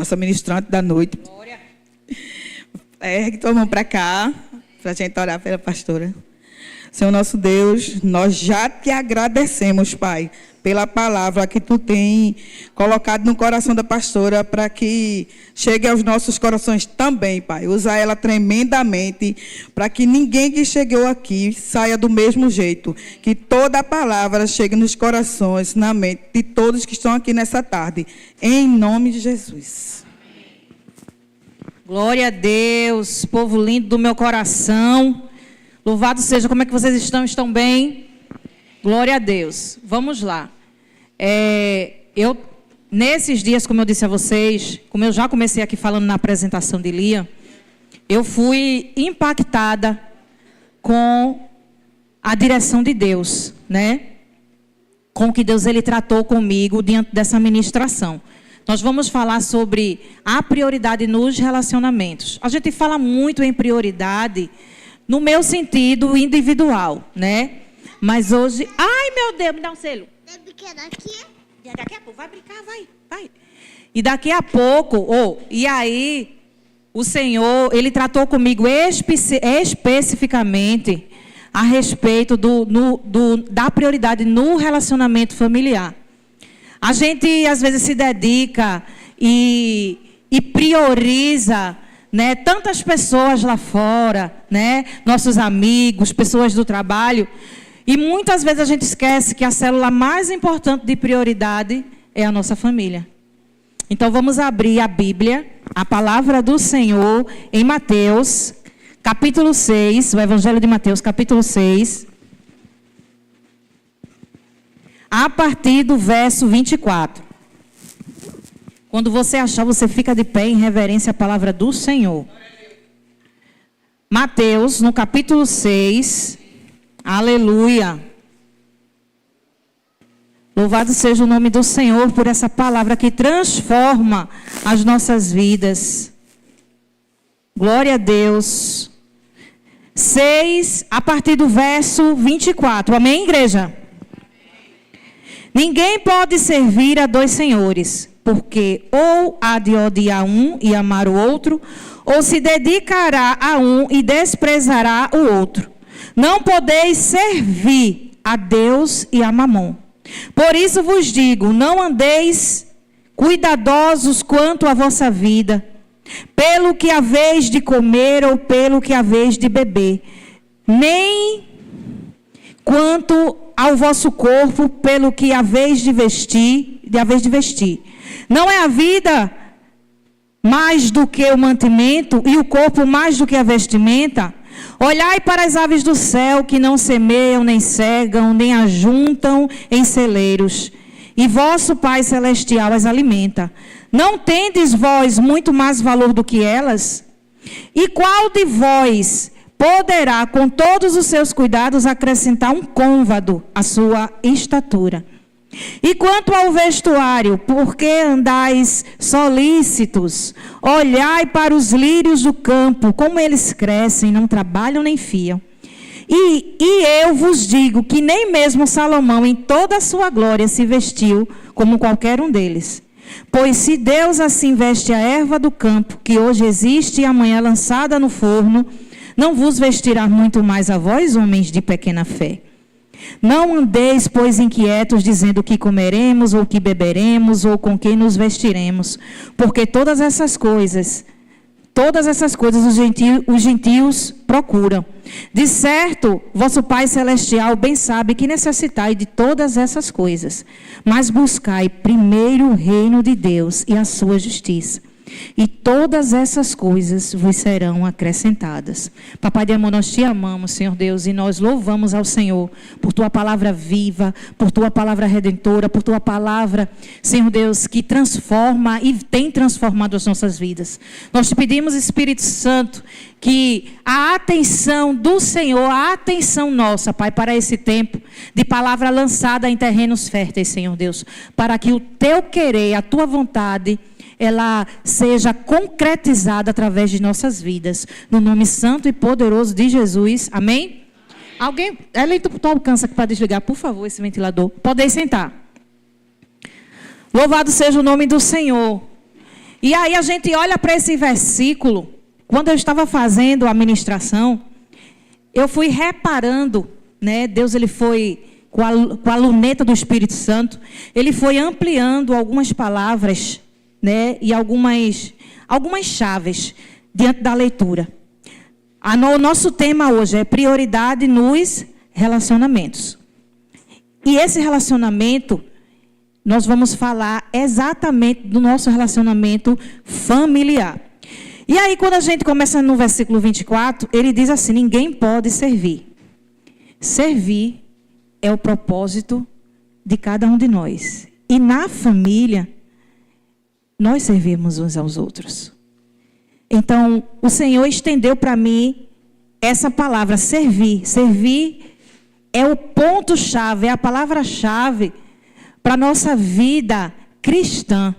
nossa ministrante da noite. Glória. Ergue tua mão para cá, para a gente orar pela pastora. Senhor nosso Deus, nós já te agradecemos, Pai, pela palavra que tu tem colocado no coração da pastora para que chegue aos nossos corações também, Pai. Usa ela tremendamente para que ninguém que chegou aqui saia do mesmo jeito. Que toda a palavra chegue nos corações, na mente de todos que estão aqui nessa tarde. Em nome de Jesus. Glória a Deus, povo lindo do meu coração. Louvado seja, como é que vocês estão? Estão bem? Glória a Deus. Vamos lá. Nesses dias, como eu disse a vocês, como eu já comecei aqui falando na apresentação de Lia, eu fui impactada com a direção de Deus, né? Com o que Deus ele tratou comigo diante dessa ministração. Nós vamos falar sobre a prioridade nos relacionamentos. A gente fala muito em prioridade no meu sentido individual, né? Mas hoje... Ai, meu Deus, me dá um selo. Daqui a pouco, vai brincar, vai. E daqui a pouco, e aí, o Senhor, Ele tratou comigo especificamente a respeito da prioridade no relacionamento familiar. A gente, às vezes, se dedica e prioriza, né, tantas pessoas lá fora, né, nossos amigos, pessoas do trabalho, e muitas vezes a gente esquece que a célula mais importante de prioridade é a nossa família. Então vamos abrir a Bíblia, a palavra do Senhor em Mateus, capítulo 6, o Evangelho de Mateus, capítulo 6, a partir do verso 24. Quando você achar, você fica de pé em reverência à palavra do Senhor. Mateus, no capítulo 6. Aleluia. Louvado seja o nome do Senhor por essa palavra que transforma as nossas vidas. Glória a Deus. 6, a partir do verso 24. Amém, igreja? Ninguém pode servir a dois senhores, porque ou há de odiar um e amar o outro, ou se dedicará a um e desprezará o outro. Não podeis servir a Deus e a Mamon. Por isso vos digo, não andeis cuidadosos quanto à vossa vida, pelo que haveis de comer ou pelo que haveis de beber, nem quanto ao vosso corpo, pelo que haveis de vestir. Não é a vida mais do que o mantimento e o corpo mais do que a vestimenta? Olhai para as aves do céu, que não semeiam, nem cegam, nem ajuntam em celeiros, e vosso Pai Celestial as alimenta. Não tendes vós muito mais valor do que elas? E qual de vós poderá, com todos os seus cuidados, acrescentar um côvado à sua estatura? E quanto ao vestuário, por que andais solícitos? Olhai para os lírios do campo, como eles crescem, não trabalham nem fiam. E eu vos digo que nem mesmo Salomão, em toda a sua glória, se vestiu como qualquer um deles. Pois se Deus assim veste a erva do campo, que hoje existe e amanhã é lançada no forno, não vos vestirá muito mais a vós, homens de pequena fé? Não andeis, pois, inquietos, dizendo o que comeremos, ou o que beberemos, ou com quem nos vestiremos, porque todas essas coisas os gentios procuram. De certo, vosso Pai Celestial bem sabe que necessitai de todas essas coisas, mas buscai primeiro o reino de Deus e a sua justiça, e todas essas coisas vos serão acrescentadas. Papai de amor, nós te amamos, Senhor Deus, e nós louvamos ao Senhor por tua palavra viva, por tua palavra redentora, por tua palavra, Senhor Deus, que transforma e tem transformado as nossas vidas. Nós te pedimos, Espírito Santo, que a atenção do Senhor, a atenção nossa, Pai, para esse tempo de palavra lançada em terrenos férteis, Senhor Deus, para que o teu querer, a tua vontade, ela seja concretizada através de nossas vidas. No nome santo e poderoso de Jesus. Amém? Alguém, tu alcança para desligar, por favor, esse ventilador. Podem sentar. Louvado seja o nome do Senhor. E aí a gente olha para esse versículo. Quando eu estava fazendo a ministração, eu fui reparando, né? Deus, ele foi, com a luneta do Espírito Santo, ele foi ampliando algumas palavras, né? E algumas chaves diante da leitura. O nosso tema hoje é prioridade nos relacionamentos. E esse relacionamento, nós vamos falar exatamente do nosso relacionamento familiar. E aí, quando a gente começa no versículo 24, ele diz assim: ninguém pode servir. Servir é o propósito de cada um de nós. E na família, nós servimos uns aos outros. Então, o Senhor estendeu para mim essa palavra, servir. Servir é o ponto-chave, é a palavra-chave para a nossa vida cristã.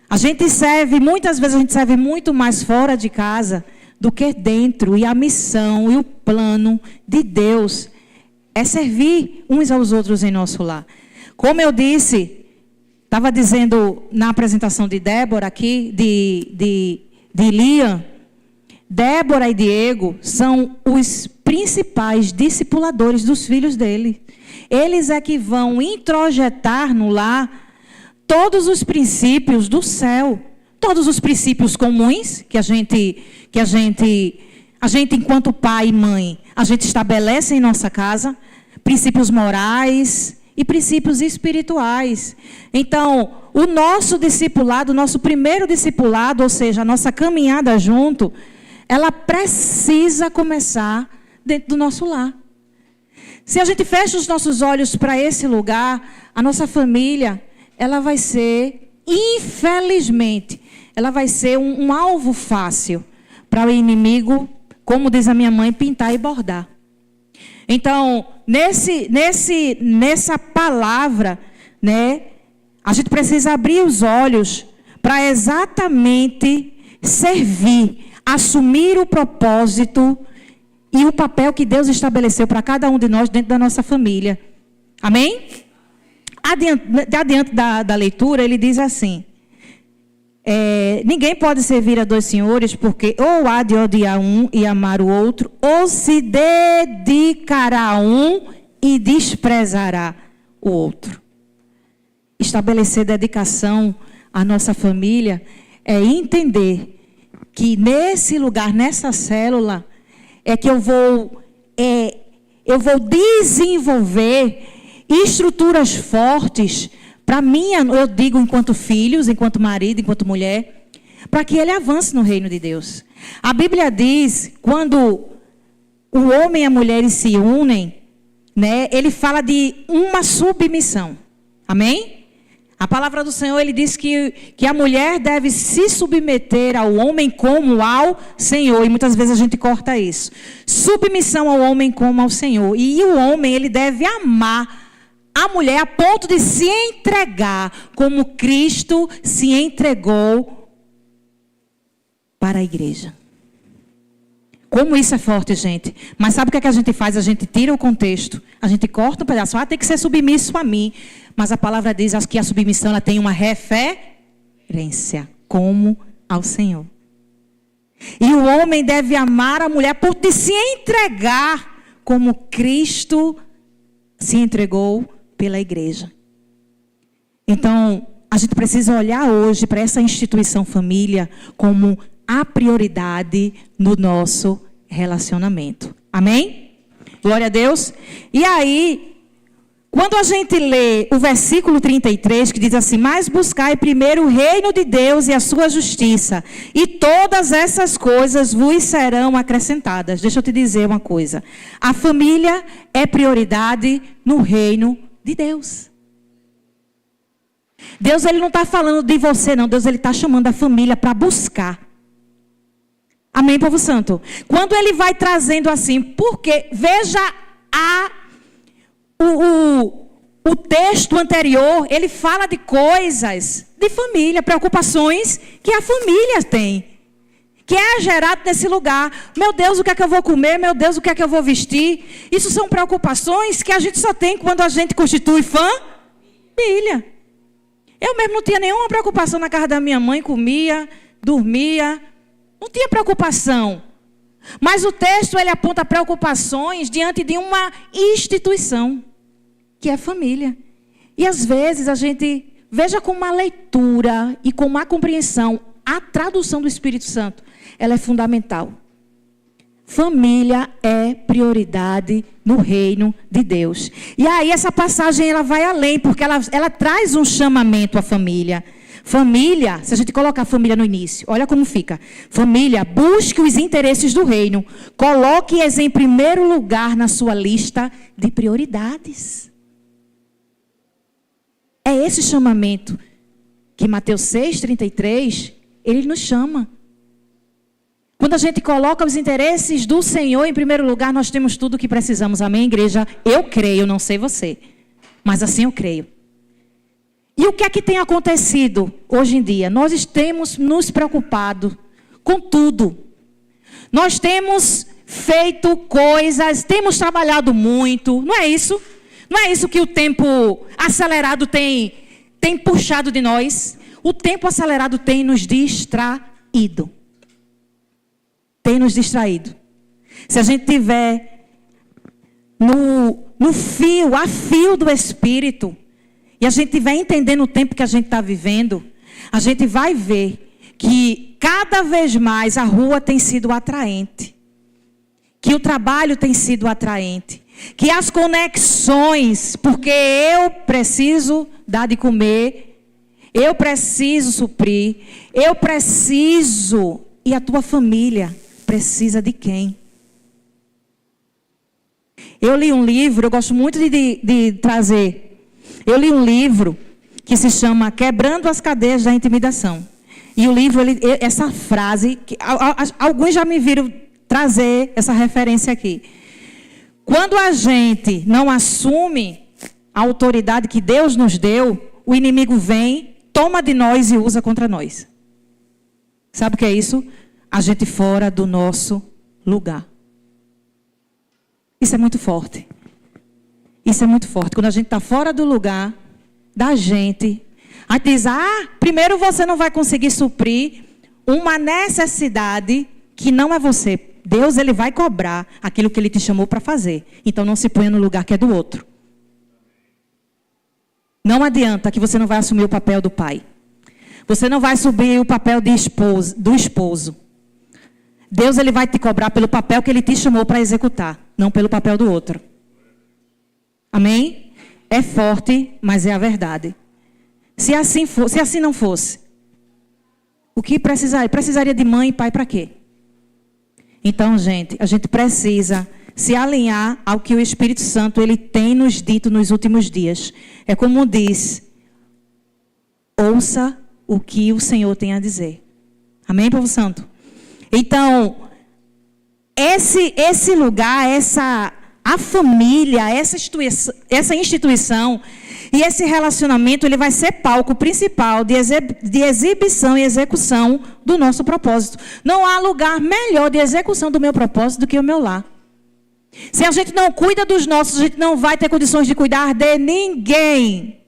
A gente serve, muitas vezes a gente serve muito mais fora de casa do que dentro. E a missão e o plano de Deus é servir uns aos outros em nosso lar. Como eu disse, estava dizendo na apresentação de Débora aqui, de Liam, Débora e Diego são os principais discipuladores dos filhos dele. Eles é que vão introjetar no lar todos os princípios do céu, todos os princípios comuns que a gente enquanto pai e mãe, a gente estabelece em nossa casa, princípios morais e princípios espirituais. Então, o nosso discipulado, o nosso primeiro discipulado, ou seja, a nossa caminhada junto, ela precisa começar dentro do nosso lar. Se a gente fecha os nossos olhos para esse lugar, a nossa família, ela vai ser, infelizmente, ela vai ser um alvo fácil para o inimigo, como diz a minha mãe, pintar e bordar. Então, nessa palavra, né, a gente precisa abrir os olhos para exatamente servir, assumir o propósito e o papel que Deus estabeleceu para cada um de nós dentro da nossa família. Amém? Adiante da leitura, ele diz assim: ninguém pode servir a dois senhores, porque ou há de odiar um e amar o outro, ou se dedicará a um e desprezará o outro. Estabelecer dedicação à nossa família é entender que nesse lugar, nessa célula, é que eu vou desenvolver estruturas fortes para mim, eu digo enquanto filhos, enquanto marido, enquanto mulher, para que ele avance no reino de Deus. A Bíblia diz, quando o homem e a mulher se unem, né, ele fala de uma submissão. Amém? A palavra do Senhor, ele diz que a mulher deve se submeter ao homem como ao Senhor. E muitas vezes a gente corta isso. Submissão ao homem como ao Senhor. E o homem, ele deve amar a mulher a ponto de se entregar como Cristo se entregou para a igreja. Como isso é forte, gente. Mas sabe o que é que a gente faz? A gente tira o contexto, a gente corta um pedaço. Tem que ser submisso a mim. Mas a palavra diz que a submissão ela tem uma referência, como ao Senhor. E o homem deve amar a mulher por se entregar como Cristo se entregou pela igreja. Então, a gente precisa olhar hoje para essa instituição família como a prioridade no nosso relacionamento. Amém? Glória a Deus. E aí, quando a gente lê o versículo 33, que diz assim: mas buscai primeiro o reino de Deus e a sua justiça, e todas essas coisas vos serão acrescentadas. Deixa eu te dizer uma coisa. A família é prioridade no reino de Deus. Deus, ele não está falando de você, não. Deus, ele está chamando a família para buscar. Amém, povo santo? Quando ele vai trazendo assim, porque veja o texto anterior, ele fala de coisas de família, preocupações que a família tem, que é gerado nesse lugar. Meu Deus, o que é que eu vou comer? Meu Deus, o que é que eu vou vestir? Isso são preocupações que a gente só tem quando a gente constitui família. Eu mesmo não tinha nenhuma preocupação na casa da minha mãe, comia, dormia, não tinha preocupação. Mas o texto, ele aponta preocupações diante de uma instituição, que é a família. E às vezes a gente, veja com uma leitura e com uma compreensão, a tradução do Espírito Santo, ela é fundamental. Família é prioridade no reino de Deus. E aí essa passagem ela vai além, porque ela traz um chamamento à família. Família, se a gente colocar a família no início, olha como fica. Família, busque os interesses do reino. Coloque-as em primeiro lugar na sua lista de prioridades. É esse chamamento que Mateus 6,33, ele nos chama. Quando a gente coloca os interesses do Senhor em primeiro lugar, nós temos tudo o que precisamos. Amém, igreja? Eu creio, não sei você, mas assim eu creio. E o que é que tem acontecido hoje em dia? Nós temos nos preocupado com tudo. Nós temos feito coisas, temos trabalhado muito, não é isso? Não é isso que o tempo acelerado tem puxado de nós? O tempo acelerado tem nos distraído. Tem nos distraído. Se a gente tiver a fio do Espírito, e a gente estiver entendendo o tempo que a gente está vivendo, a gente vai ver que cada vez mais a rua tem sido atraente. Que o trabalho tem sido atraente. Que as conexões, porque eu preciso dar de comer, eu preciso suprir, eu preciso, e a tua família precisa de quem? Eu li um livro, eu gosto muito de trazer. Eu li um livro que se chama Quebrando as Cadeias da Intimidação. E o livro, essa frase, alguns já me viram trazer essa referência aqui. Quando a gente não assume a autoridade que Deus nos deu, o inimigo vem, toma de nós e usa contra nós. Sabe o que é isso? A gente fora do nosso lugar. Isso é muito forte. Isso é muito forte. Quando a gente está fora do lugar da gente, a gente diz, primeiro você não vai conseguir suprir uma necessidade que não é você. Deus, ele vai cobrar aquilo que ele te chamou para fazer. Então não se ponha no lugar que é do outro. Não adianta que você não vai assumir o papel do pai. Você não vai assumir o papel do esposo. Deus, ele vai te cobrar pelo papel que ele te chamou para executar, não pelo papel do outro. Amém? É forte, mas é a verdade. Se assim não fosse, o que precisaria? Precisaria de mãe e pai para quê? Então, gente, a gente precisa se alinhar ao que o Espírito Santo ele tem nos dito nos últimos dias. É como diz, ouça o que o Senhor tem a dizer. Amém, povo santo? Então, esse lugar, a família, essa instituição e esse relacionamento, ele vai ser palco principal de exibição e execução do nosso propósito. Não há lugar melhor de execução do meu propósito do que o meu lar. Se a gente não cuida dos nossos, a gente não vai ter condições de cuidar de ninguém.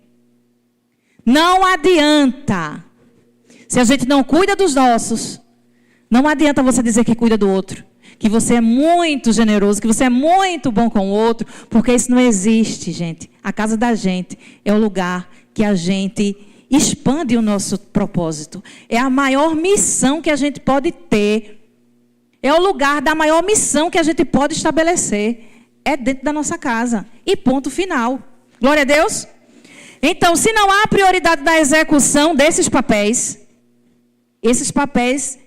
Não adianta. Se a gente não cuida dos nossos, não adianta você dizer que cuida do outro. Que você é muito generoso, que você é muito bom com o outro, porque isso não existe, gente. A casa da gente é o lugar que a gente expande o nosso propósito. É a maior missão que a gente pode ter. É o lugar da maior missão que a gente pode estabelecer. É dentro da nossa casa. E ponto final. Glória a Deus. Então, se não há prioridade na execução desses papéis,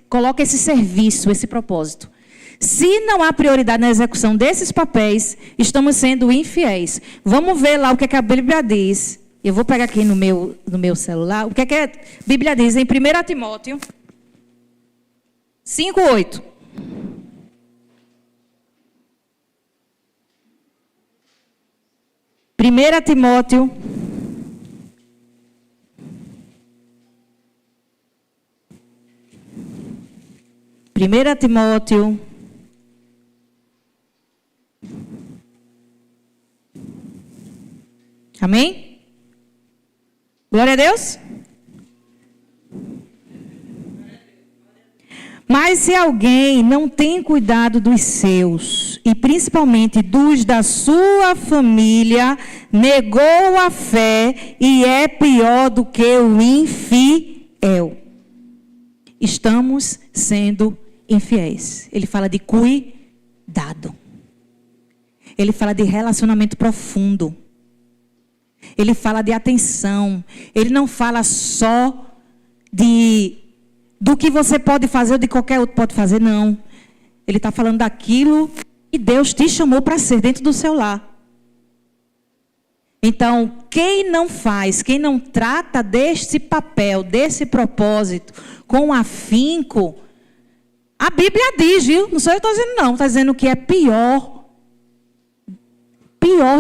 coloca esse serviço, esse propósito. Se não há prioridade na execução desses papéis, estamos sendo infiéis. Vamos ver lá o que a Bíblia diz. Eu vou pegar aqui no meu celular. O que a Bíblia diz em 1 Timóteo 5:8. Primeira Timóteo 1 Timóteo 5. Amém? Glória a Deus. Mas se alguém não tem cuidado dos seus, e principalmente dos da sua família, negou a fé e é pior do que o infiel. Estamos sendo infiéis. Ele fala de cuidado. Ele fala de relacionamento profundo. Ele fala de atenção. Ele não fala só do que você pode fazer ou de qualquer outro pode fazer, não. Ele está falando daquilo que Deus te chamou para ser dentro do seu lar. Então, quem não faz, quem não trata desse papel, desse propósito com afinco, a Bíblia diz, viu? Não sou eu que estou dizendo, não. Está dizendo que é pior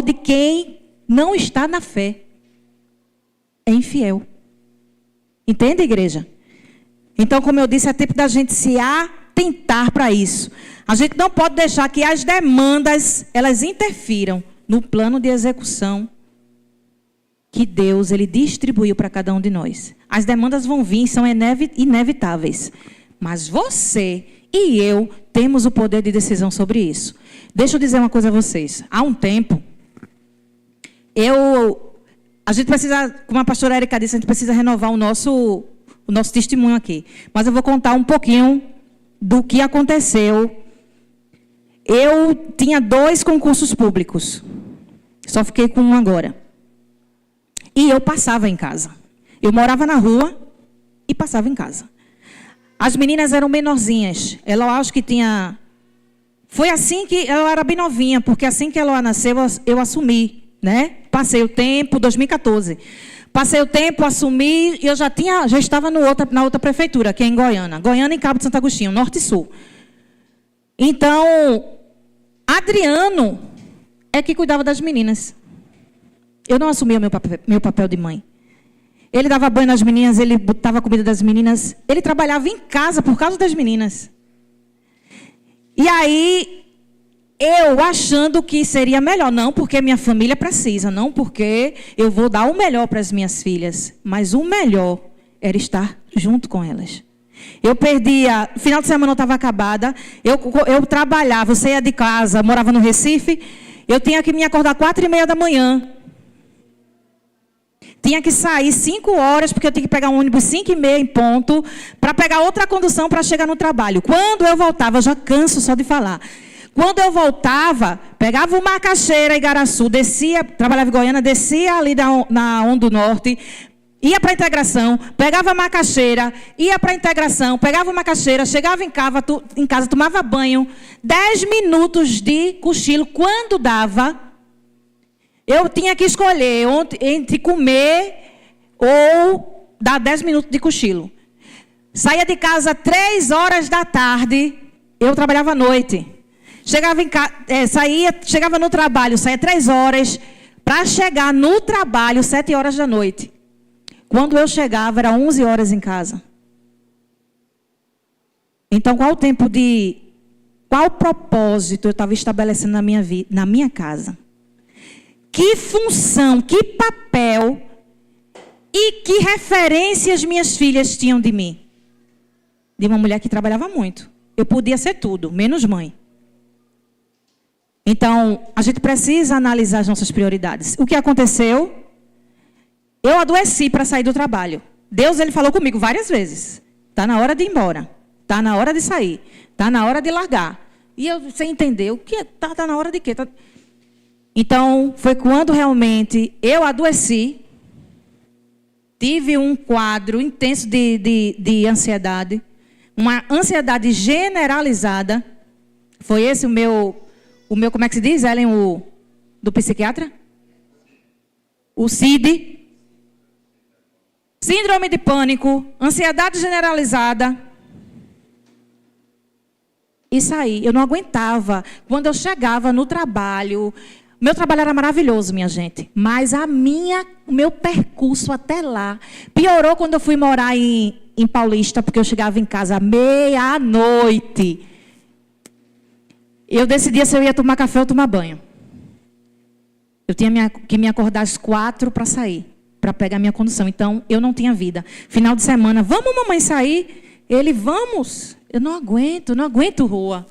de quem não está na fé. É infiel. Entende, igreja? Então, como eu disse, é tempo da gente se atentar para isso. A gente não pode deixar que as demandas, elas interfiram no plano de execução que Deus, ele distribuiu para cada um de nós. As demandas vão vir, são inevitáveis. Mas você e eu temos o poder de decisão sobre isso. Deixa eu dizer uma coisa a vocês. Há um tempo, a gente precisa, como a pastora Érica disse, a gente precisa renovar o nosso testemunho aqui. Mas eu vou contar um pouquinho do que aconteceu. Eu tinha 2 concursos públicos. Só fiquei com um agora. E eu passava em casa. Eu morava na rua e passava em casa. As meninas eram menorzinhas. Ela, acho que tinha... Foi assim que ela era bem novinha, porque assim que ela nasceu, eu assumi, né? Passei o tempo, 2014. Passei o tempo, assumi, e eu já estava na outra prefeitura, que é em Goiânia. Goiânia e Cabo de Santo Agostinho, norte e sul. Então, Adriano é que cuidava das meninas. Eu não assumia meu papel de mãe. Ele dava banho nas meninas, ele botava a comida das meninas. Ele trabalhava em casa por causa das meninas. E aí, eu achando que seria melhor. Não porque minha família precisa, não porque eu vou dar o melhor para as minhas filhas. Mas o melhor era estar junto com elas. Eu perdia, final de semana eu estava acabada, eu trabalhava, eu saía de casa, morava no Recife, eu tinha que me acordar 4h30 da manhã. Tinha que sair 5 horas, porque eu tinha que pegar um ônibus 5h30 em ponto, para pegar outra condução para chegar no trabalho. Quando eu voltava, eu já canso só de falar. Quando eu voltava, pegava o Macaxeira, Igaraçu, descia, trabalhava em Goiânia, descia ali na Onda do Norte, ia para a integração, pegava a Macaxeira, ia para a integração, pegava a Macaxeira, chegava em casa, tomava banho, 10 minutos de cochilo, quando dava... Eu tinha que escolher entre comer ou dar 10 minutos de cochilo. Saía de casa 3 horas da tarde, eu trabalhava à noite. Chegava no trabalho, saía 3 horas, para chegar no trabalho 7 horas da noite. Quando eu chegava, era 11 horas em casa. Então, qual propósito eu estava estabelecendo na minha casa? Que função, que papel e que referências minhas filhas tinham de mim? De uma mulher que trabalhava muito. Eu podia ser tudo, menos mãe. Então, a gente precisa analisar as nossas prioridades. O que aconteceu? Eu adoeci para sair do trabalho. Deus, ele falou comigo várias vezes. Está na hora de ir embora. Está na hora de sair. Está na hora de largar. E eu, sem entender, o que está na hora de quê? Então, foi quando realmente eu adoeci, tive um quadro intenso de ansiedade, uma ansiedade generalizada. Foi esse o meu, como é que se diz, Ellen, do psiquiatra? O CID. Síndrome de pânico, ansiedade generalizada. Isso aí, eu não aguentava. Quando eu chegava no trabalho... Meu trabalho era maravilhoso, minha gente. Mas o meu percurso até lá piorou quando eu fui morar em Paulista, porque eu chegava em casa à meia-noite. Eu decidia se eu ia tomar café ou tomar banho. Eu tinha que me acordar às 4 para sair, para pegar minha condução. Então, eu não tinha vida. Final de semana, vamos, mamãe, sair? Ele, vamos, eu não aguento rua.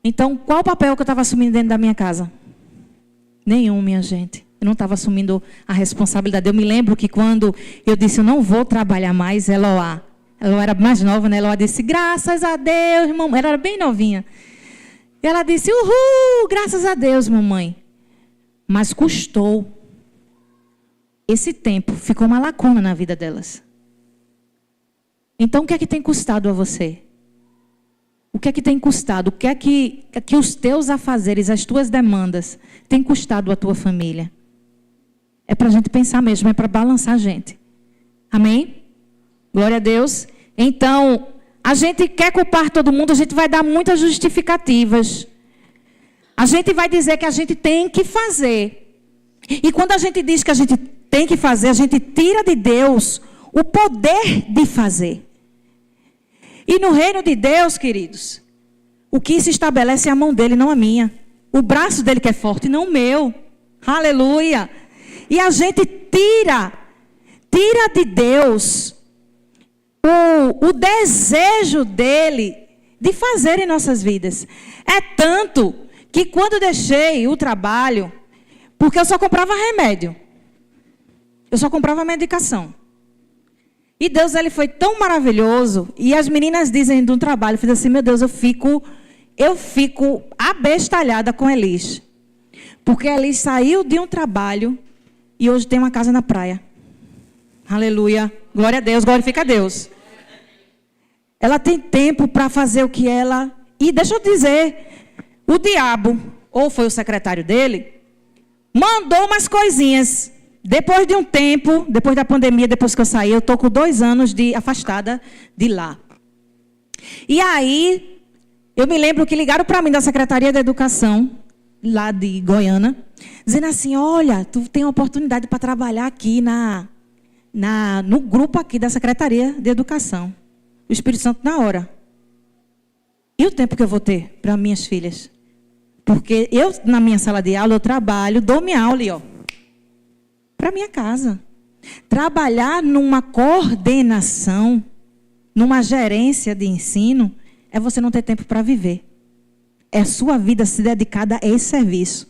Então, qual o papel que eu estava assumindo dentro da minha casa? Nenhum, minha gente. Eu não estava assumindo a responsabilidade. Eu me lembro que quando eu disse, eu não vou trabalhar mais, Eloá era mais nova, né? Eloá disse, graças a Deus, mamãe. Ela era bem novinha. E ela disse, uhul, graças a Deus, mamãe. Mas custou. Esse tempo ficou uma lacuna na vida delas. Então, o que é que tem custado a você? O que é que tem custado? O que é que os teus afazeres, as tuas demandas, têm custado a tua família? É para a gente pensar mesmo, é para balançar a gente. Amém? Glória a Deus. Então, a gente quer culpar todo mundo, a gente vai dar muitas justificativas. A gente vai dizer que a gente tem que fazer. E quando a gente diz que a gente tem que fazer, a gente tira de Deus o poder de fazer. E no reino de Deus, queridos, o que se estabelece é a mão dele, não a minha. O braço dele que é forte, não o meu. Aleluia. E a gente tira de Deus o desejo dele de fazer em nossas vidas. É tanto que quando eu deixei o trabalho, porque eu só comprava remédio, eu só comprava medicação. E Deus, ele foi tão maravilhoso. E as meninas dizem de um trabalho, eu fiz assim, meu Deus, eu fico abestalhada com Elis. Porque Elis saiu de um trabalho e hoje tem uma casa na praia. Aleluia. Glória a Deus, glorifica a Deus. Ela tem tempo para fazer o que ela... E deixa eu dizer, o diabo, ou foi o secretário dele, mandou umas coisinhas. Depois de um tempo, depois da pandemia, depois que eu saí, eu estou com 2 anos afastada de lá. E aí, eu me lembro que ligaram para mim da Secretaria da Educação, lá de Goiânia, dizendo assim, olha, tu tem uma oportunidade para trabalhar aqui no grupo aqui da Secretaria de Educação. O Espírito Santo na hora. E o tempo que eu vou ter para minhas filhas? Porque eu, na minha sala de aula, eu trabalho, dou minha aula e para minha casa. Trabalhar numa coordenação, numa gerência de ensino, é você não ter tempo para viver. É a sua vida se dedicada a esse serviço.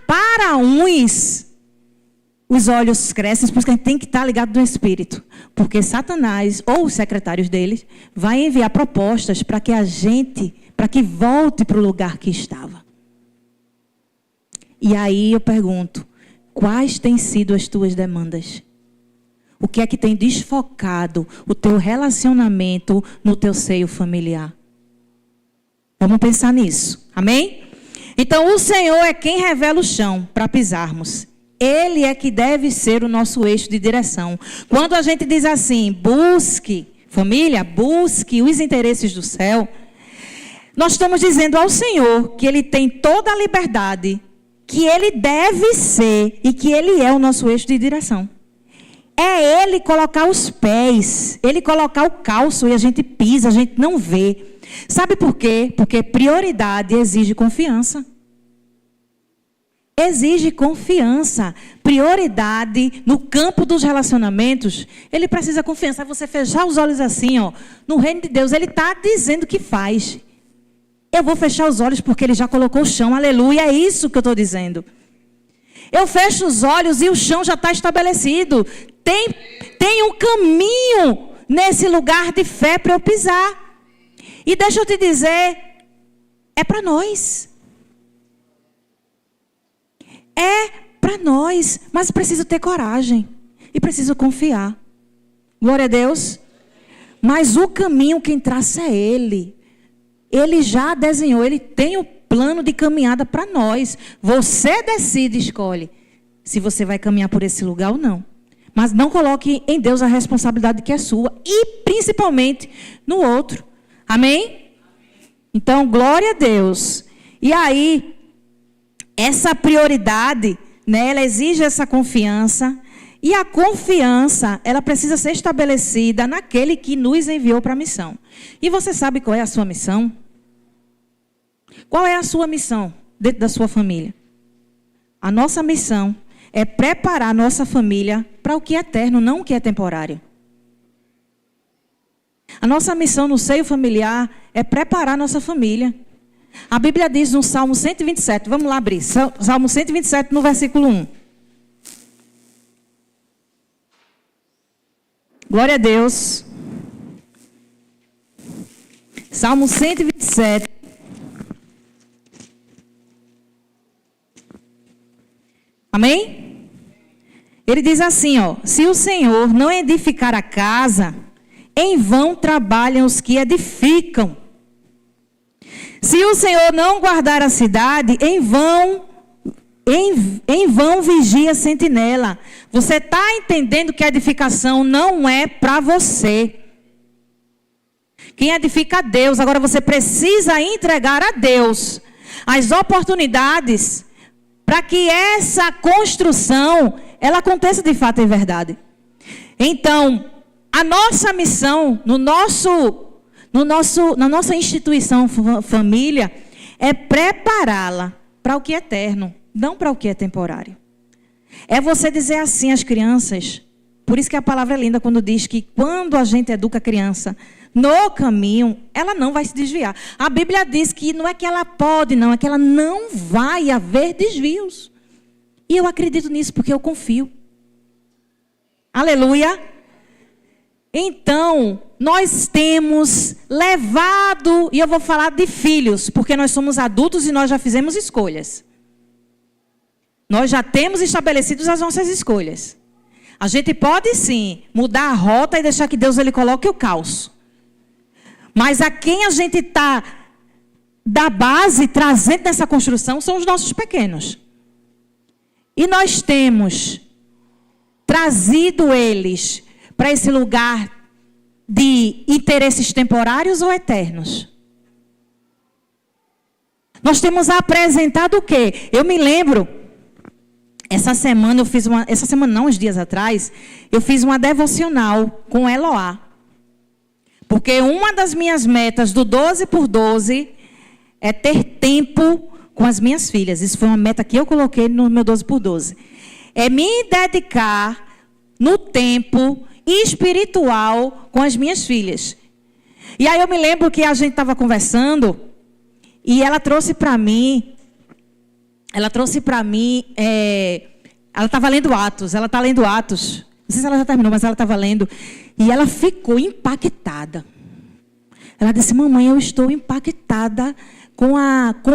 Para uns, os olhos crescem, porque a gente tem que estar ligado no Espírito. Porque Satanás, ou os secretários deles, vai enviar propostas para que para que volte para o lugar que estava. E aí eu pergunto, quais têm sido as tuas demandas? O que é que tem desfocado o teu relacionamento no teu seio familiar? Vamos pensar nisso, amém? Então, o Senhor é quem revela o chão para pisarmos. Ele é que deve ser o nosso eixo de direção. Quando a gente diz assim, busque, família, busque os interesses do céu, nós estamos dizendo ao Senhor que Ele tem toda a liberdade, que Ele deve ser e que Ele é o nosso eixo de direção. É Ele colocar os pés, Ele colocar o calço e a gente pisa, a gente não vê. Sabe por quê? Porque prioridade exige confiança. Exige confiança. Prioridade no campo dos relacionamentos, ele precisa confiança. É você fechar os olhos assim, no reino de Deus, Ele está dizendo que faz. Eu vou fechar os olhos porque Ele já colocou o chão, aleluia, é isso que eu estou dizendo. Eu fecho os olhos e o chão já está estabelecido. Tem um caminho nesse lugar de fé para eu pisar. E deixa eu te dizer, é para nós. É para nós, mas preciso ter coragem e preciso confiar. Glória a Deus. Mas o caminho quem traça é Ele. Ele já desenhou, Ele tem o plano de caminhada para nós. Você decide, escolhe se você vai caminhar por esse lugar ou não. Mas não coloque em Deus a responsabilidade que é sua e principalmente no outro. Amém? Então, glória a Deus. E aí, essa prioridade, né, ela exige essa confiança. E a confiança, ela precisa ser estabelecida naquele que nos enviou para a missão. E você sabe qual é a sua missão? Qual é a sua missão dentro da sua família? A nossa missão é preparar a nossa família para o que é eterno, não o que é temporário. A nossa missão no seio familiar é preparar a nossa família. A Bíblia diz no Salmo 127, vamos lá abrir, Salmo 127 no versículo 1. Glória a Deus. Salmo 127. Amém? Ele diz assim, ó: se o Senhor não edificar a casa, em vão trabalham os que edificam. Se o Senhor não guardar a cidade, em vão vigia a sentinela. Você está entendendo que a edificação não é para você. Quem edifica é Deus. Agora você precisa entregar a Deus as oportunidades para que essa construção ela aconteça de fato e verdade. Então, a nossa missão na nossa instituição família é prepará-la para o que é eterno, não para o que é temporário. É você dizer assim às crianças, por isso que a palavra é linda quando diz que quando a gente educa a criança no caminho, ela não vai se desviar. A Bíblia diz que não é que ela pode, não, é que ela não vai haver desvios. E eu acredito nisso porque eu confio. Aleluia! Então, nós temos levado, e eu vou falar de filhos, porque nós somos adultos e nós já fizemos escolhas. Nós já temos estabelecido as nossas escolhas. A gente pode sim mudar a rota e deixar que Deus ele coloque o caos. Mas a quem a gente está da base trazendo nessa construção são os nossos pequenos. E nós temos trazido eles para esse lugar de interesses temporários ou eternos. Nós temos apresentado o quê? Eu me lembro, uns dias atrás, eu fiz uma devocional com Eloá. Porque uma das minhas metas do 12 por 12 é ter tempo com as minhas filhas. Isso foi uma meta que eu coloquei no meu 12 por 12. É me dedicar no tempo espiritual com as minhas filhas. E aí eu me lembro que a gente estava conversando e ela trouxe para mim, ela estava lendo Atos, ela está lendo Atos. Não sei se ela já terminou, mas ela estava lendo. E ela ficou impactada. Ela disse: mamãe, eu estou impactada com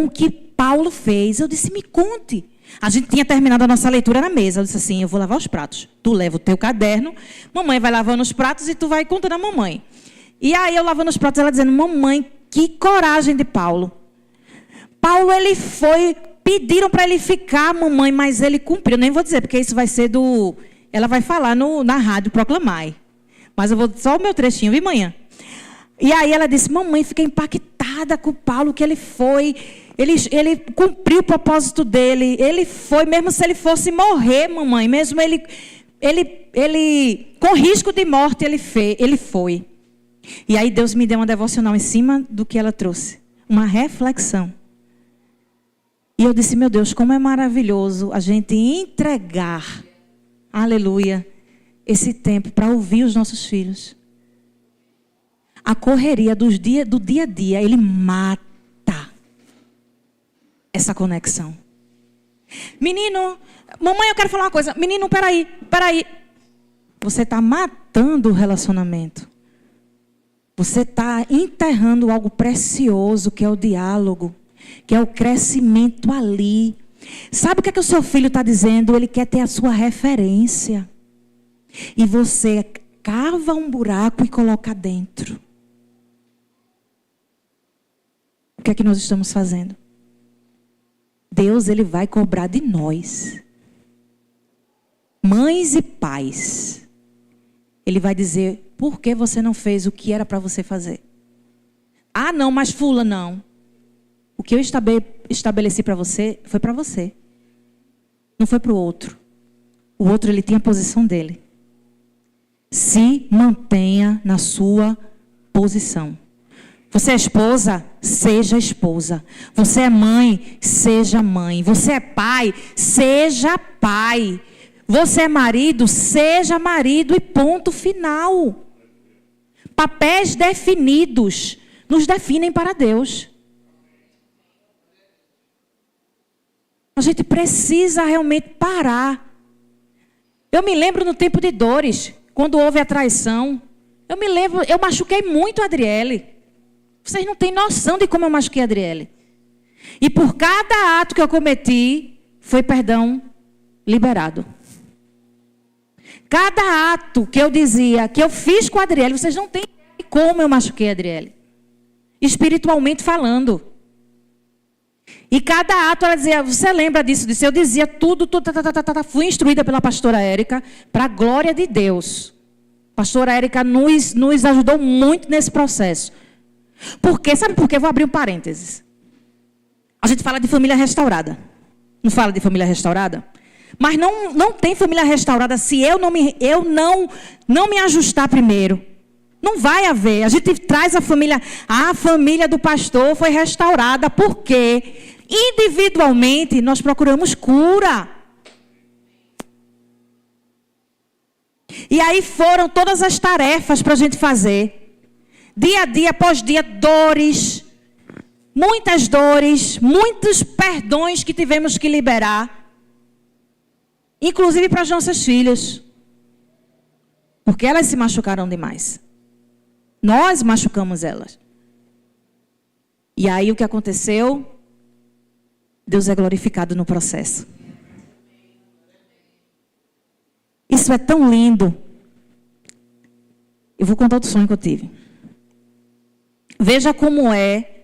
o que Paulo fez. Eu disse: me conte. A gente tinha terminado a nossa leitura na mesa. Eu disse assim: eu vou lavar os pratos. Tu leva o teu caderno, mamãe vai lavando os pratos e tu vai contando a mamãe. E aí eu lavando os pratos, ela dizendo: mamãe, que coragem de Paulo. Paulo, ele foi, pediram para ele ficar, mamãe, mas ele cumpriu. Nem vou dizer, porque isso vai ser do... Ela vai falar na rádio Proclamai. Mas eu vou só o meu trechinho, viu, manhã? E aí ela disse: mamãe, fiquei impactada com o Paulo, que ele foi... Ele cumpriu o propósito dele. Ele foi, mesmo se ele fosse morrer, mamãe. Mesmo ele com risco de morte, ele foi. E aí Deus me deu uma devocional em cima do que ela trouxe. Uma reflexão. E eu disse: meu Deus, como é maravilhoso a gente entregar, aleluia, esse tempo para ouvir os nossos filhos. A correria do dia a dia, ele mata essa conexão. Menino, mamãe, eu quero falar uma coisa. Menino, peraí. Você está matando o relacionamento. Você está enterrando algo precioso, que é o diálogo, que é o crescimento ali. Sabe o que o seu filho está dizendo? Ele quer ter a sua referência. E você cava um buraco e coloca dentro. O que é que nós estamos fazendo? Deus, ele vai cobrar de nós, mães e pais. Ele vai dizer: por que você não fez o que era para você fazer? Ah, não, mas fula, não. O que eu estabeleci para você, foi para você. Não foi para o outro. O outro, ele tem a posição dele. Se mantenha na sua posição. Você é esposa? Seja esposa. Você é mãe? Seja mãe. Você é pai? Seja pai. Você é marido? Seja marido e ponto final. papéis definidos nos definem para Deus. A gente precisa realmente parar. Eu me lembro no tempo de Dores, quando houve a traição. Eu machuquei muito a Adriele. Vocês não têm noção de como eu machuquei a Adriele. E por cada ato que eu cometi, foi perdão liberado. Cada ato que eu dizia, que eu fiz com a Adriele, vocês não têm como eu machuquei a Adriele. Espiritualmente falando. E cada ato ela dizia, você lembra disso? Eu dizia tudo, fui instruída pela pastora Érica, para a glória de Deus. A pastora Érica nos ajudou muito nesse processo. Sabe por quê? Vou abrir um parênteses. A gente fala de família restaurada. Não fala de família restaurada? Mas não tem família restaurada se eu não me ajustar primeiro. Não vai haver. A gente traz a família do pastor foi restaurada. Por quê? Individualmente, nós procuramos cura. E aí foram todas as tarefas para a gente fazer. Dia a dia, após dia, dores. Muitas dores, muitos perdões que tivemos que liberar. Inclusive para as nossas filhas. Porque elas se machucaram demais. Nós machucamos elas. E aí o que aconteceu? Deus é glorificado no processo. Isso é tão lindo. Eu vou contar outro sonho que eu tive. Veja como é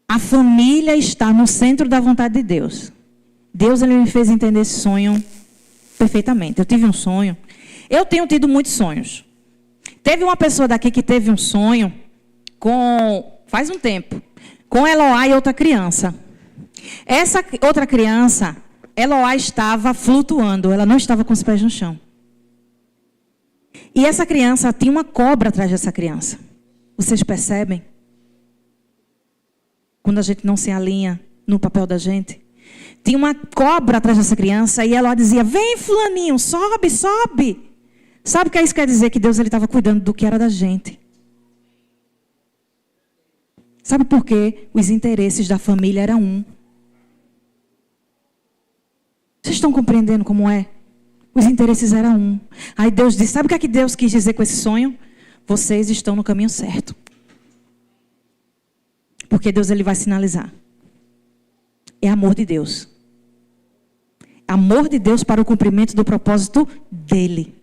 a família estar no centro da vontade de Deus. Deus ele me fez entender esse sonho perfeitamente. Eu tive um sonho. Eu tenho tido muitos sonhos. Teve uma pessoa daqui que teve um sonho faz um tempo, com Eloá e outra criança. Essa outra criança, Eloá estava flutuando, ela não estava com os pés no chão. E essa criança tinha uma cobra atrás dessa criança. Vocês percebem? Quando a gente não se alinha no papel da gente. Tinha uma cobra atrás dessa criança e ela dizia, vem fulaninho, sobe, sobe. Sabe o que isso quer dizer? Que Deus estava cuidando do que era da gente. Sabe por quê? Os interesses da família eram um. Vocês estão compreendendo como é? Os interesses eram um. Aí Deus disse, sabe o que Deus quis dizer com esse sonho? Vocês estão no caminho certo. Porque Deus ele vai sinalizar. É amor de Deus. Amor de Deus para o cumprimento do propósito dele.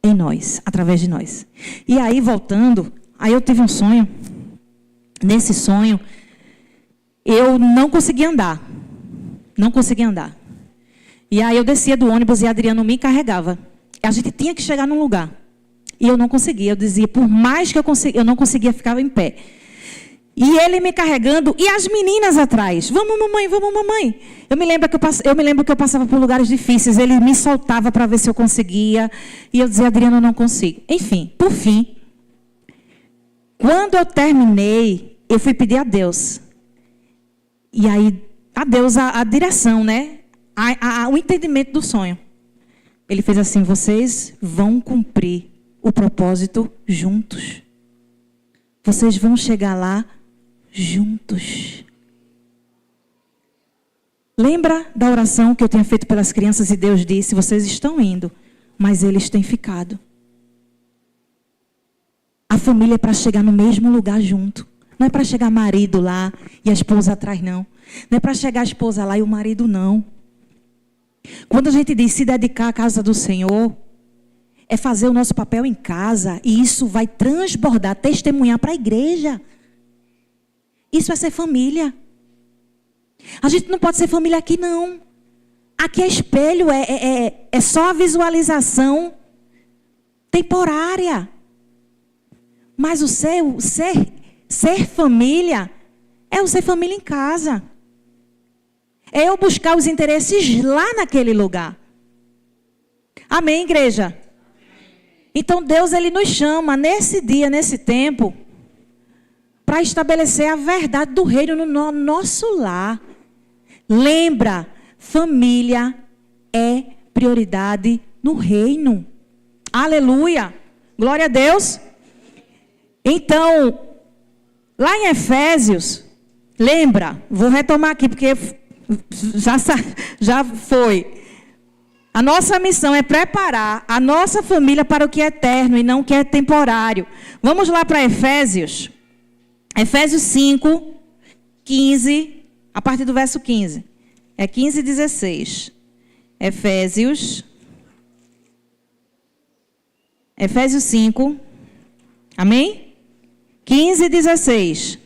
Em nós, através de nós. E aí, voltando, aí eu tive um sonho. Nesse sonho, eu não conseguia andar. Não conseguia andar. E aí eu descia do ônibus e Adriano me carregava. A gente tinha que chegar num lugar. E eu não conseguia. Eu dizia, por mais que eu não conseguia, ficava em pé. E ele me carregando e as meninas atrás. Vamos, mamãe, vamos, mamãe. Eu me lembro que eu passava por lugares difíceis. Ele me soltava para ver se eu conseguia. E eu dizia, Adriano, eu não consigo. Enfim, por fim, quando eu terminei, eu fui pedir a Deus. E aí, a Deus, a direção, né? O entendimento do sonho. Ele fez assim, vocês vão cumprir o propósito juntos. Vocês vão chegar lá juntos. Lembra da oração que eu tinha feito pelas crianças e Deus disse, vocês estão indo, mas eles têm ficado. A família é para chegar no mesmo lugar junto. Não é para chegar marido lá e a esposa atrás, não. Não é para chegar a esposa lá e o marido, não. Quando a gente diz se dedicar à casa do Senhor, é fazer o nosso papel em casa e isso vai transbordar, testemunhar para a igreja. Isso é ser família. A gente não pode ser família aqui, não. Aqui é espelho, é só a visualização temporária. Mas o ser família é o ser família em casa. É eu buscar os interesses lá naquele lugar. Amém, igreja? Então Deus ele nos chama nesse dia, nesse tempo, para estabelecer a verdade do reino no nosso lar. Lembra, família é prioridade no reino. Aleluia! Glória a Deus. Então, lá em Efésios, lembra, vou retomar aqui porque já foi. A nossa missão é preparar a nossa família para o que é eterno e não o que é temporário. Vamos lá para Efésios. Efésios 5, 15, a partir do verso 15. É 15 e 16. Efésios 5. Amém? 15 e 16.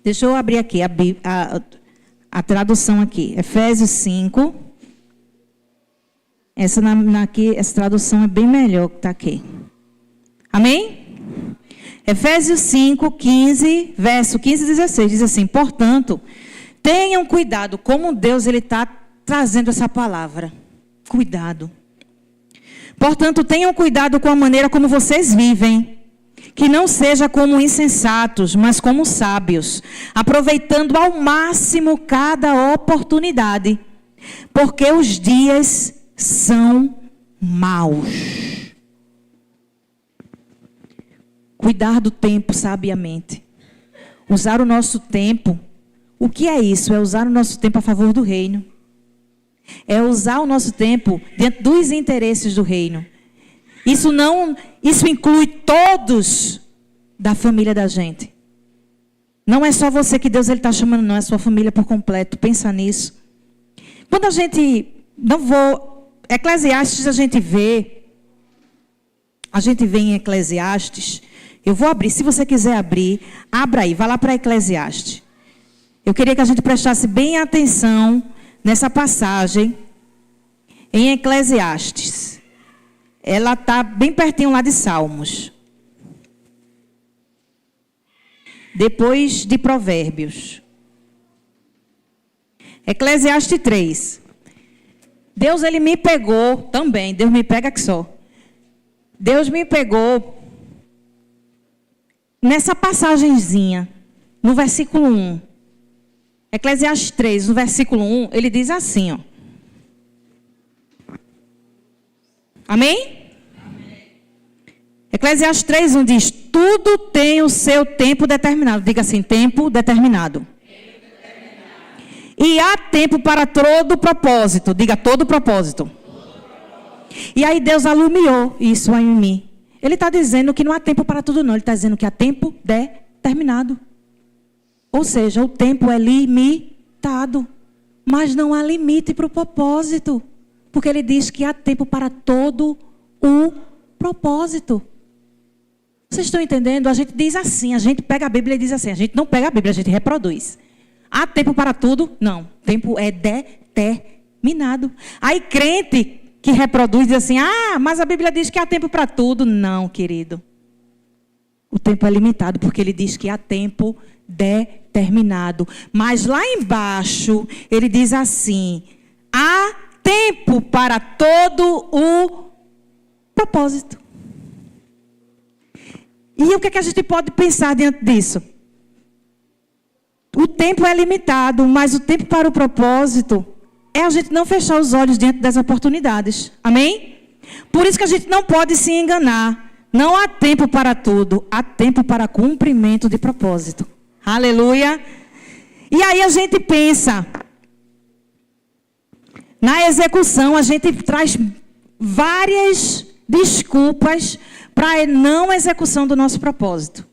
Deixa eu abrir aqui a tradução aqui. Efésios 5. Essa tradução é bem melhor que está aqui. Amém? Efésios 5, 15, verso 15 e 16. Diz assim: portanto, tenham cuidado, como Deus está trazendo essa palavra. Cuidado. Portanto, tenham cuidado com a maneira como vocês vivem. Que não seja como insensatos, mas como sábios, aproveitando ao máximo cada oportunidade, porque os dias são maus. Cuidar do tempo sabiamente. Usar o nosso tempo. O que é isso? É usar o nosso tempo a favor do reino. É usar o nosso tempo dentro dos interesses do reino. Isso inclui todos da família da gente. Não é só você que Deus está chamando, não. É sua família por completo. Pensa nisso. Quando a gente... Eclesiastes a gente vê em Eclesiastes. Eu vou abrir. Se você quiser abrir, abra aí. Vá lá para Eclesiastes. Eu queria que a gente prestasse bem atenção nessa passagem em Eclesiastes. Ela está bem pertinho lá de Salmos. Depois de Provérbios. Eclesiastes 3. Deus, ele me pegou também. Deus me pega aqui só. Deus me pegou nessa passagenzinha, no versículo 1. Eclesiastes 3, no versículo 1, ele diz assim, ó. Amém? Eclesiastes 3, 1 diz: tudo tem o seu tempo determinado. Diga assim: tempo determinado. E há tempo para todo propósito. Diga: todo propósito. E aí Deus alumiou isso aí em mim. Ele está dizendo que não há tempo para tudo, não. Ele está dizendo que há tempo determinado. Ou seja, o tempo é limitado. Mas não há limite para o propósito. Porque ele diz que há tempo para todo o propósito. Vocês estão entendendo? A gente diz assim, a gente pega a Bíblia e diz assim. A gente não pega a Bíblia, a gente reproduz. Há tempo para tudo? Não. Tempo é determinado. Aí crente que reproduz diz assim, mas a Bíblia diz que há tempo para tudo. Não, querido. O tempo é limitado, porque ele diz que há tempo determinado. Mas lá embaixo, ele diz assim, há tempo para todo o propósito. E o que é que a gente pode pensar diante disso? O tempo é limitado, mas o tempo para o propósito é a gente não fechar os olhos diante das oportunidades. Amém? Por isso que a gente não pode se enganar. Não há tempo para tudo, há tempo para cumprimento de propósito. Aleluia! E aí a gente pensa... Na execução, a gente traz várias desculpas para a não execução do nosso propósito.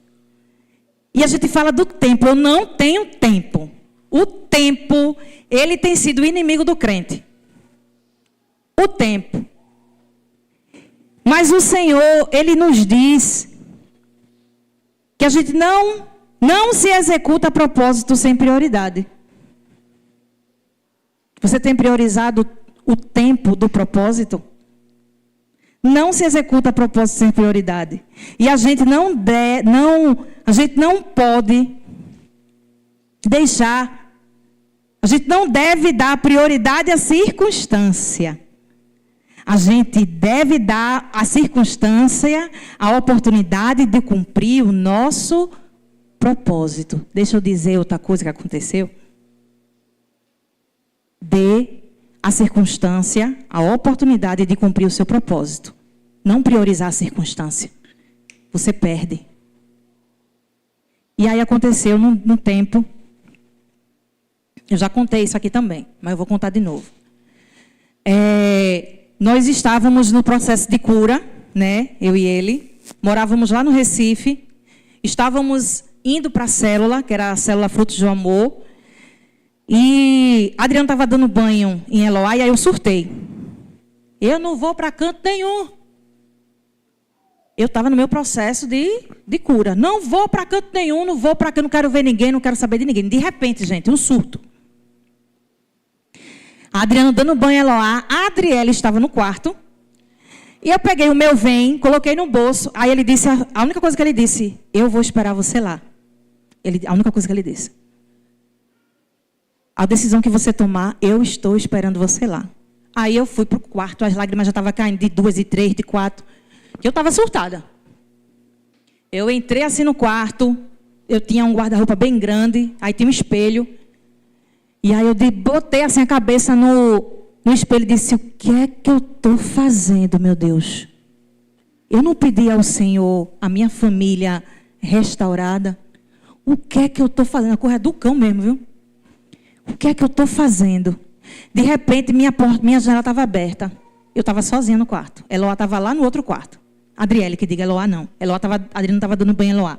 E a gente fala do tempo. Eu não tenho tempo. O tempo, ele tem sido inimigo do crente. O tempo. Mas o Senhor, ele nos diz que a gente não se executa a propósito sem prioridade. Você tem priorizado o tempo do propósito? Não se executa a propósito sem prioridade. E a gente não pode deixar, a gente não deve dar prioridade à circunstância. A gente deve dar à circunstância a oportunidade de cumprir o nosso propósito. Deixa eu dizer outra coisa que aconteceu. Dê a circunstância, a oportunidade de cumprir o seu propósito. Não priorizar a circunstância. Você perde. E aí aconteceu num tempo, eu já contei isso aqui também, mas eu vou contar de novo. Nós estávamos no processo de cura, né? Eu e ele. Morávamos lá no Recife. Estávamos indo para a célula, que era a célula Frutos do Amor. E Adriano estava dando banho em Eloá, e aí eu surtei. Eu não vou para canto nenhum. Eu estava no meu processo de cura. Não vou para canto nenhum, não vou para cá, não quero ver ninguém, não quero saber de ninguém. De repente, gente, um surto. Adriano dando banho em Eloá, a Adriele estava no quarto. E eu peguei o meu vem, coloquei no bolso. Aí ele disse, a única coisa que ele disse, eu vou esperar você lá. A única coisa que ele disse. A decisão que você tomar, eu estou esperando você lá. Aí eu fui para o quarto, as lágrimas já estavam caindo de 2, de 3, de 4. E eu estava surtada. Eu entrei assim no quarto, eu tinha um guarda-roupa bem grande, aí tinha um espelho. E aí eu botei assim a cabeça no espelho e disse, o que é que eu estou fazendo, meu Deus? Eu não pedi ao Senhor a minha família restaurada. O que é que eu estou fazendo? A correia do cão mesmo, viu? O que é que eu estou fazendo? De repente, minha janela estava aberta. Eu estava sozinha no quarto. Eloá estava lá no outro quarto. Adriele, que diga Eloá, não. Adriano estava dando banho em Eloá.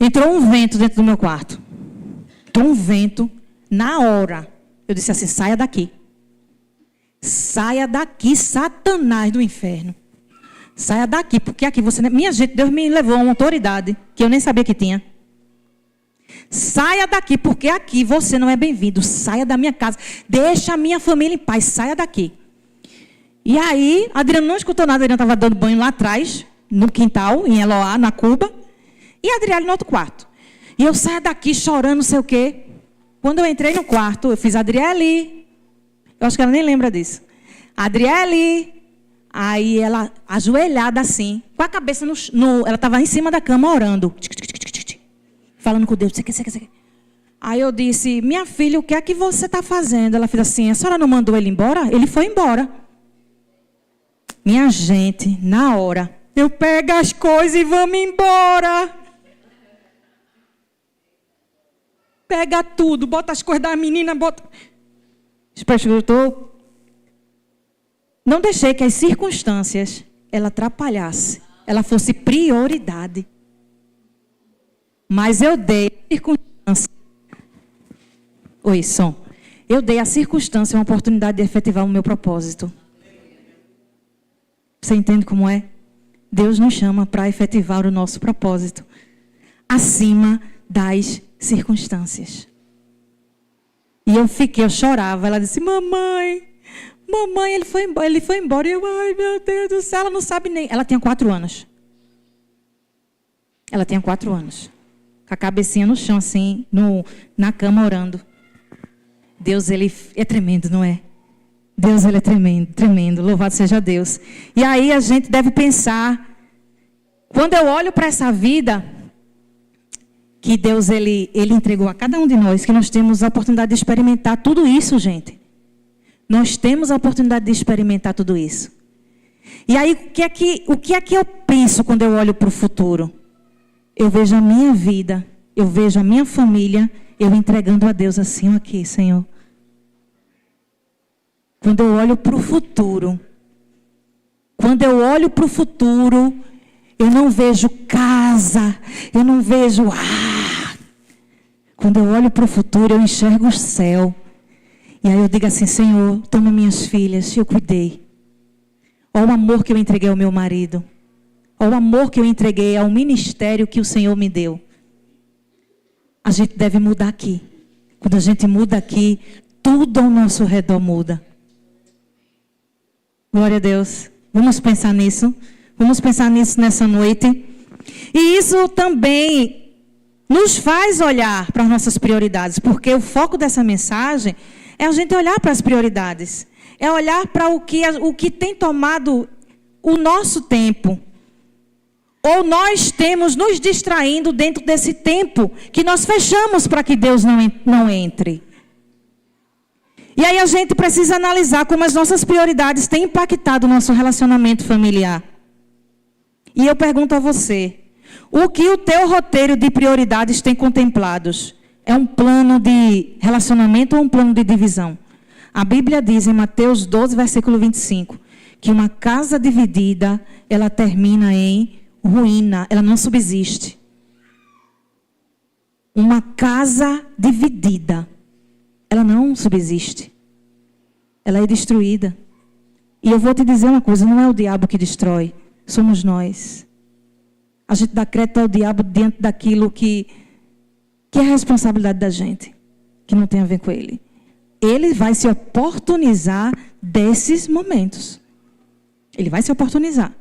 Entrou um vento dentro do meu quarto. Entrou um vento. Na hora, eu disse assim, saia daqui. Saia daqui, Satanás do inferno. Saia daqui, porque aqui você... Minha gente, Deus me levou a uma autoridade que eu nem sabia que tinha. Saia daqui, porque aqui você não é bem-vindo. Saia da minha casa. Deixa a minha família em paz. Saia daqui. E aí, Adriano não escutou nada. Adriano estava dando banho lá atrás, no quintal, em Eloá, na Cuba. E Adriele no outro quarto. E eu saia daqui chorando, não sei o quê. Quando eu entrei no quarto, eu fiz Adriele. Eu acho que ela nem lembra disso. Adriele. Aí ela, ajoelhada assim, com a cabeça ela estava em cima da cama orando. Falando com Deus. Aí eu disse, minha filha, o que é que você está fazendo? Ela fez assim, a senhora não mandou ele embora? Ele foi embora. Minha gente, na hora, eu pego as coisas e vamos embora. Pega tudo, bota as coisas da menina, bota... Não deixei que as circunstâncias ela atrapalhasse, ela fosse prioridade. Mas eu dei a circunstância. Oi, som. Eu dei a circunstância uma oportunidade de efetivar o meu propósito. Você entende como é? Deus nos chama para efetivar o nosso propósito acima das circunstâncias. E eu chorava. Ela disse, mamãe, ele foi embora. E eu, ai meu Deus do céu, ela não sabe nem. Ela tinha 4 anos. Com a cabecinha no chão, assim, na cama orando. Deus, ele é tremendo, não é? Deus, ele é tremendo, tremendo. Louvado seja Deus. E aí a gente deve pensar, quando eu olho para essa vida, que Deus, ele entregou a cada um de nós, que nós temos a oportunidade de experimentar tudo isso, gente. Nós temos a oportunidade de experimentar tudo isso. E aí, o que é que eu penso quando eu olho para o futuro? Eu vejo a minha vida, eu vejo a minha família, eu entregando a Deus assim, aqui, Senhor. Quando eu olho para o futuro, eu não vejo casa, eu não vejo ar. Quando eu olho para o futuro, eu enxergo o céu. E aí eu digo assim, Senhor, toma minhas filhas, eu cuidei. Olha o amor que eu entreguei ao meu marido. Olha o amor que eu entreguei ao ministério que o Senhor me deu. A gente deve mudar aqui. Quando a gente muda aqui, tudo ao nosso redor muda. Glória a Deus. Vamos pensar nisso. Vamos pensar nisso nessa noite. E isso também nos faz olhar para as nossas prioridades. Porque o foco dessa mensagem é a gente olhar para as prioridades. É olhar para o que tem tomado o nosso tempo. Ou nós temos nos distraindo dentro desse tempo que nós fechamos para que Deus não entre. E aí a gente precisa analisar como as nossas prioridades têm impactado o nosso relacionamento familiar. E eu pergunto a você, o que o teu roteiro de prioridades tem contemplados? É um plano de relacionamento ou um plano de divisão? A Bíblia diz em Mateus 12, versículo 25, que uma casa dividida, ela termina em ruína, ela não subsiste. Uma casa dividida, ela não subsiste. Ela é destruída. E eu vou te dizer uma coisa, não é o diabo que destrói, somos nós. A gente dá crédito ao diabo diante daquilo que é a responsabilidade da gente, que não tem a ver com ele. Ele vai se oportunizar desses momentos. Ele vai se oportunizar.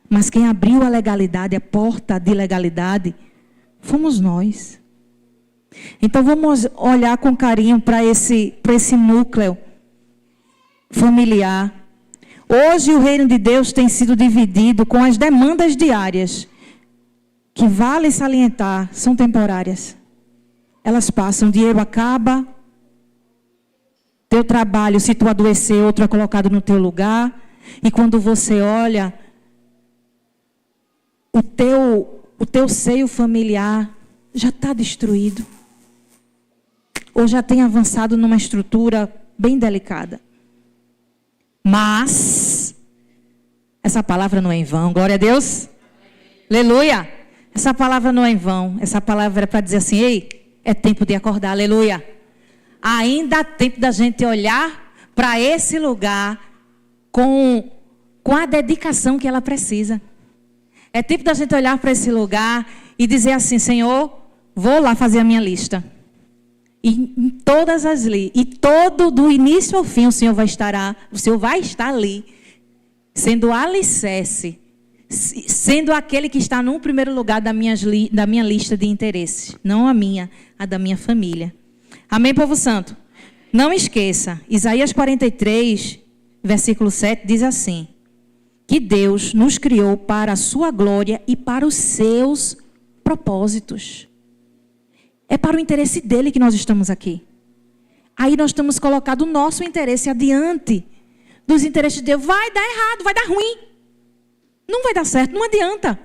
Mas quem abriu a legalidade, a porta de legalidade, fomos nós. Então vamos olhar com carinho para esse núcleo familiar. Hoje o reino de Deus tem sido dividido com as demandas diárias, que vale salientar, são temporárias. Elas passam, dinheiro acaba, teu trabalho, se tu adoecer, outro é colocado no teu lugar. E quando você olha, o teu seio familiar já está destruído. Ou já tem avançado numa estrutura bem delicada. Mas, essa palavra não é em vão, glória a Deus. Aleluia. Essa palavra não é em vão. Essa palavra é para dizer assim, ei, é tempo de acordar, aleluia. Ainda há tempo da gente olhar para esse lugar com a dedicação que ela precisa. É tempo da gente olhar para esse lugar e dizer assim, Senhor, vou lá fazer a minha lista. E em todas as listas, e todo do início ao fim, o Senhor vai estar ali, sendo alicerce, sendo aquele que está no primeiro lugar da minha lista de interesses. Não a minha, a da minha família. Amém, povo santo? Não esqueça, Isaías 43, versículo 7, diz assim, que Deus nos criou para a sua glória e para os seus propósitos. É para o interesse dele que nós estamos aqui. Aí nós temos colocado o nosso interesse adiante dos interesses de Deus. Vai dar errado, vai dar ruim. Não vai dar certo, não adianta.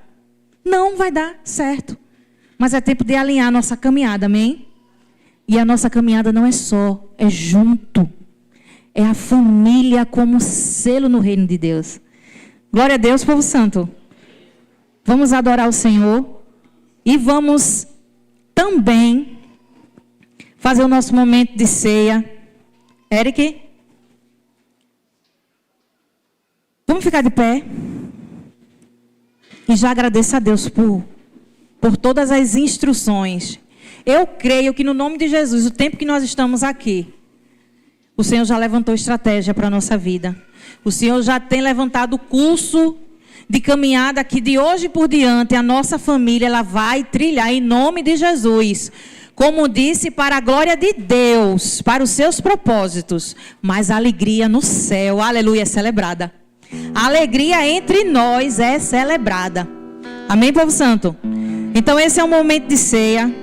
Não vai dar certo. Mas é tempo de alinhar a nossa caminhada, amém? E a nossa caminhada não é só, é junto. É a família como selo no reino de Deus. Glória a Deus, povo santo. Vamos adorar o Senhor. E vamos também fazer o nosso momento de ceia. Eric? Vamos ficar de pé. E já agradeço a Deus por todas as instruções. Eu creio que no nome de Jesus, o tempo que nós estamos aqui, o Senhor já levantou estratégia para a nossa vida. O Senhor já tem levantado o curso de caminhada que de hoje por diante a nossa família ela vai trilhar em nome de Jesus. Como disse, para a glória de Deus, para os seus propósitos. Mas a alegria no céu, aleluia, é celebrada. A alegria entre nós é celebrada. Amém, povo santo? Então esse é um momento de ceia.